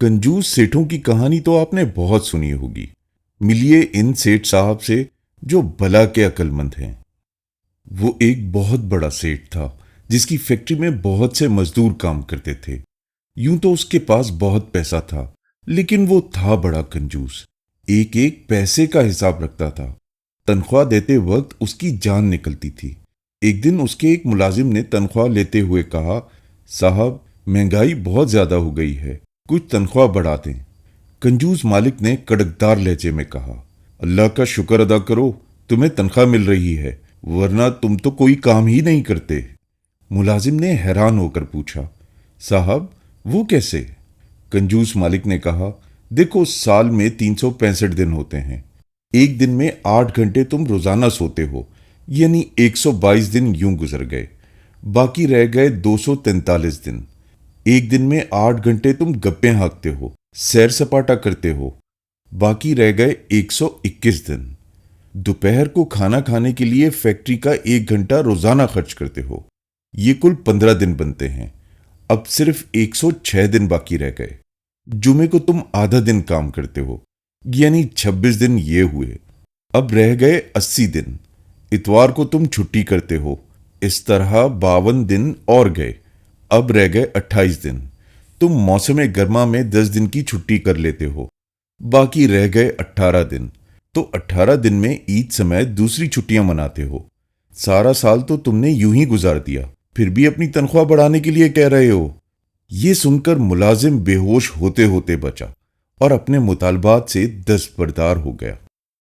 कंजूस सेठों की कहानी तो आपने बहुत सुनी होगी। मिलिए इन सेठ साहब से जो भला के अक्लमंद हैं। वो एक बहुत बड़ा सेठ था जिसकी फैक्ट्री में बहुत से मजदूर काम करते थे। यूं तो उसके पास बहुत पैसा था, लेकिन वो था बड़ा कंजूस। एक एक पैसे का हिसाब रखता था। तनख्वाह देते वक्त उसकी जान निकलती थी। एक दिन उसके एक मुलाजिम ने तनख्वाह लेते हुए कहा, साहब महंगाई बहुत ज्यादा हो गई है, कुछ तनख्वाह बढ़ा दें। कंजूस मालिक ने कड़कदार लहजे में कहा, अल्लाह का शुक्र अदा करो, तुम्हें तनख्वाह मिल रही है, वरना तुम तो कोई काम ही नहीं करते। मुलाजिम ने हैरान होकर पूछा, साहब वो कैसे? कंजूस मालिक ने कहा, देखो साल में 365 दिन होते हैं। एक दिन में 8 घंटे तुम रोजाना सोते हो, यानी 122 दिन यूं गुजर गए। बाकी रह गए 243 दिन। एक दिन में 8 घंटे तुम गप्पे हाँकते हो, सैर सपाटा करते हो। बाकी रह गए 121 दिन। दोपहर को खाना खाने के लिए फैक्ट्री का 1 घंटा रोजाना खर्च करते हो। ये कुल 15 दिन बनते हैं। अब सिर्फ 106 दिन बाकी रह गए। जुमे को तुम आधा दिन काम करते हो, यानी 26 दिन ये हुए। अब रह गए 80 दिन। इतवार को तुम छुट्टी करते हो। इस तरह 52 दिन और गए। अब रह गए 28 दिन। तुम मौसम गर्मा में 10 दिन की छुट्टी कर लेते हो। बाकी रह गए 18 दिन। तो 18 दिन में ईद समय दूसरी छुट्टियां मनाते हो। सारा साल तो तुमने यूं ही गुजार दिया, फिर भी अपनी तनख्वाह बढ़ाने के लिए कह रहे हो। ये सुनकर मुलाजिम बेहोश होते होते बचा और अपने मुतालबात से दस्तबरदार हो गया।